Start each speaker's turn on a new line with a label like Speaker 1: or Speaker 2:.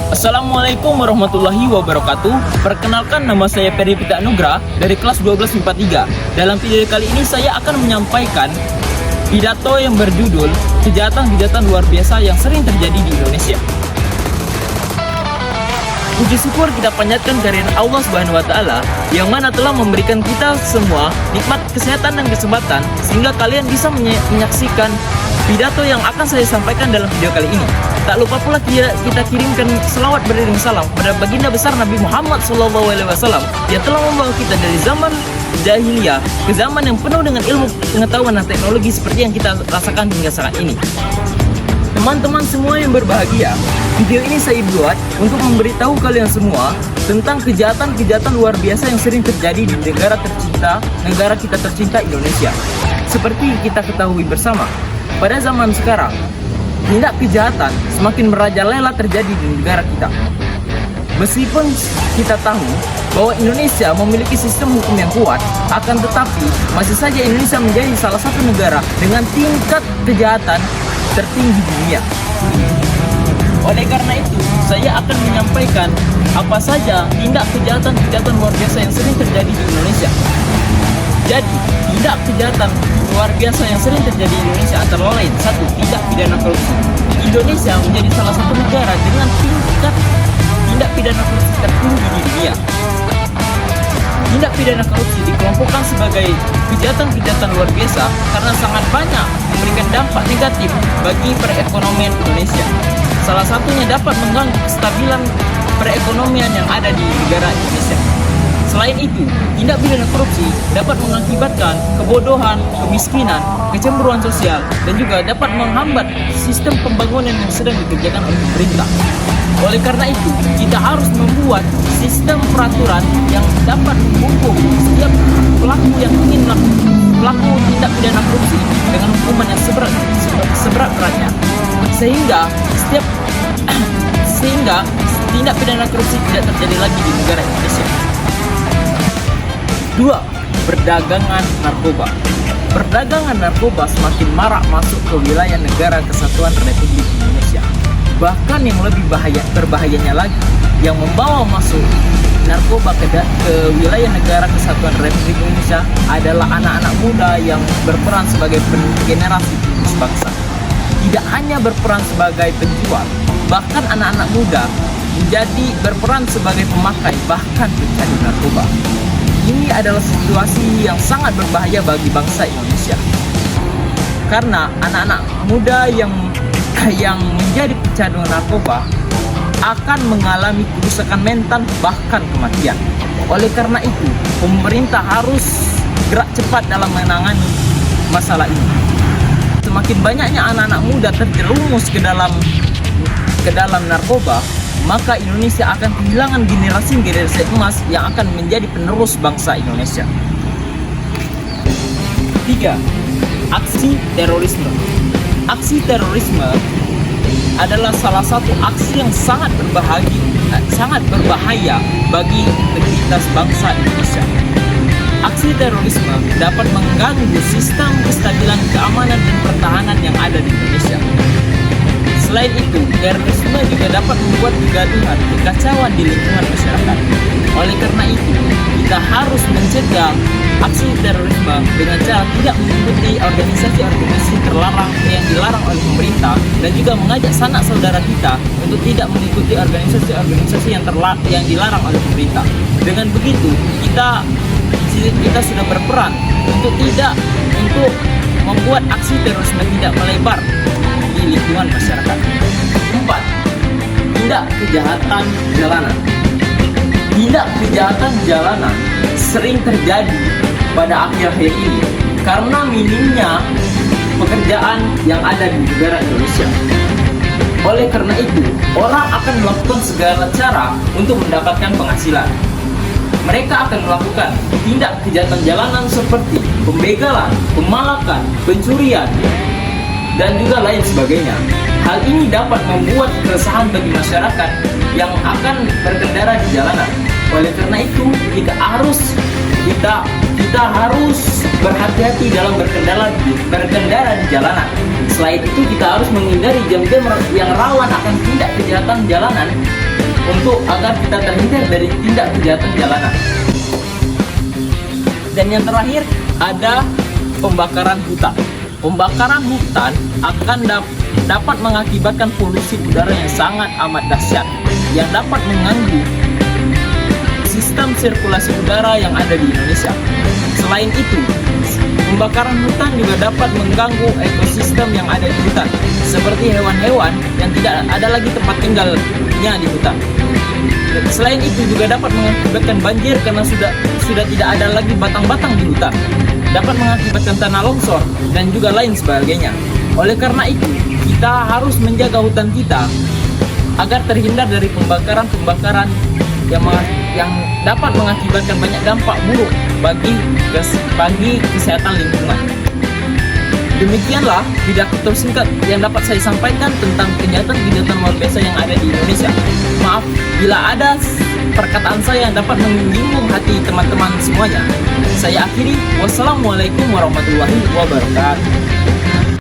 Speaker 1: Assalamualaikum warahmatullahi wabarakatuh. Perkenalkan, nama saya Ferry Pita Anugrah dari kelas 12 MIPA 3. Dalam video kali ini saya akan menyampaikan pidato yang berjudul Kejahatan-kejahatan luar biasa yang sering terjadi di Indonesia. Puji syukur kita panjatkan kehadirat Allah Subhanahu wa Ta'ala yang mana telah memberikan kita semua nikmat kesehatan dan kesempatan sehingga kalian bisa menyaksikan pidato yang akan saya sampaikan dalam video kali ini. Tak lupa pula kita kirimkan selawat beriring salam pada baginda besar Nabi Muhammad SAW yang telah membawa kita dari zaman jahiliyah ke zaman yang penuh dengan ilmu pengetahuan dan teknologi seperti yang kita rasakan hingga saat ini. Teman-teman semua yang berbahagia, video ini saya buat untuk memberitahu kalian semua tentang kejahatan-kejahatan luar biasa yang sering terjadi di negara kita tercinta Indonesia. Seperti kita ketahui bersama, pada zaman sekarang, tindak kejahatan semakin merajalela terjadi di negara kita. Meskipun kita tahu bahwa Indonesia memiliki sistem hukum yang kuat, akan tetapi masih saja Indonesia menjadi salah satu negara dengan tingkat kejahatan tertinggi di dunia. Oleh karena itu, saya akan menyampaikan apa saja tindak kejahatan luar biasa yang sering terjadi di Indonesia. Jadi, tindak kejahatan luar biasa yang sering terjadi di Indonesia antara lain: 1. Tindak pidana korupsi. Indonesia menjadi salah satu negara dengan tingkat tindak pidana korupsi tertinggi di dunia. Tindak pidana korupsi dikelompokkan sebagai kejahatan-kejahatan luar biasa karena sangat banyak memberikan dampak negatif bagi perekonomian Indonesia. Salah satunya dapat mengganggu kestabilan perekonomian yang ada di negara Indonesia. Selain itu, tindak pidana korupsi dapat mengakibatkan kebodohan, kemiskinan, kecemburuan sosial, dan juga dapat menghambat sistem pembangunan yang sedang dikerjakan oleh pemerintah. Oleh karena itu, kita harus membuat sistem peraturan yang dapat menghukum setiap pelaku yang ingin pelaku tindak pidana korupsi dengan hukuman yang seberat-beratnya, sehingga tindak pidana korupsi tidak terjadi lagi di negara Indonesia. 2. Perdagangan narkoba. Perdagangan narkoba semakin marak masuk ke wilayah negara Kesatuan Republik Indonesia. Bahkan yang lebih berbahayanya lagi, yang membawa masuk narkoba ke wilayah negara Kesatuan Republik Indonesia adalah anak-anak muda yang berperan sebagai generasi penerus bangsa. Tidak hanya berperan sebagai penjual, bahkan anak-anak muda menjadi berperan sebagai pemakai, bahkan pecandu narkoba. Ini adalah situasi yang sangat berbahaya bagi bangsa Indonesia. Karena anak-anak muda yang menjadi pecandu narkoba akan mengalami kerusakan mental bahkan kematian. Oleh karena itu, pemerintah harus gerak cepat dalam menangani masalah ini. Semakin banyaknya anak-anak muda terjerumus ke dalam narkoba, maka Indonesia akan kehilangan generasi emas yang akan menjadi penerus bangsa Indonesia. 3. Aksi terorisme. Aksi terorisme adalah salah satu aksi yang sangat berbahaya bagi integritas bangsa Indonesia. Aksi terorisme dapat mengganggu sistem kestabilan keamanan dan pertahanan yang ada di Indonesia. Selain itu, terorisme juga dapat membuat kegaduhan, kekacauan di lingkungan masyarakat. Oleh karena itu, kita harus mencegah aksi terorisme dengan cara tidak mengikuti organisasi-organisasi terlarang yang dilarang oleh pemerintah, dan juga mengajak sanak saudara kita untuk tidak mengikuti organisasi-organisasi yang dilarang oleh pemerintah. Dengan begitu, kita sudah berperan untuk membuat aksi terorisme tidak melebar di lingkungan masyarakat. 4. Tindak kejahatan jalanan. Tindak kejahatan jalanan sering terjadi pada akhir-akhir ini karena minimnya pekerjaan yang ada di negara Indonesia. Oleh karena itu, orang akan melakukan segala cara untuk mendapatkan penghasilan. Mereka akan melakukan tindak kejahatan jalanan seperti pembegalan, pemalakan, pencurian, dan juga lain sebagainya. Hal ini dapat membuat keresahan bagi masyarakat yang akan berkendara di jalanan. Oleh karena itu, kita harus berhati-hati dalam berkendara di jalanan. Selain itu, kita harus menghindari jam-jam yang rawan akan tindak kejahatan jalanan untuk agar kita terhindar dari tindak kejahatan jalanan. Dan yang terakhir ada pembakaran hutan. Pembakaran hutan akan dapat mengakibatkan polusi udara yang sangat amat dahsyat yang dapat mengganggu sistem sirkulasi udara yang ada di Indonesia. Selain itu, pembakaran hutan juga dapat mengganggu ekosistem yang ada di hutan, seperti hewan-hewan yang tidak ada lagi tempat tinggalnya di hutan. Selain itu juga dapat mengakibatkan banjir karena sudah tidak ada lagi batang-batang di hutan. Dapat mengakibatkan tanah longsor dan juga lain sebagainya. Oleh karena itu, kita harus menjaga hutan kita agar terhindar dari pembakaran-pembakaran yang dapat mengakibatkan banyak dampak buruk bagi kesehatan lingkungan. Demikianlah pidato singkat yang dapat saya sampaikan tentang kejahatan-kejahatan luar biasa yang ada di Indonesia. Maaf bila ada perkataan saya yang dapat menyinggung hati teman-teman semuanya. Saya akhiri, wassalamualaikum warahmatullahi wabarakatuh.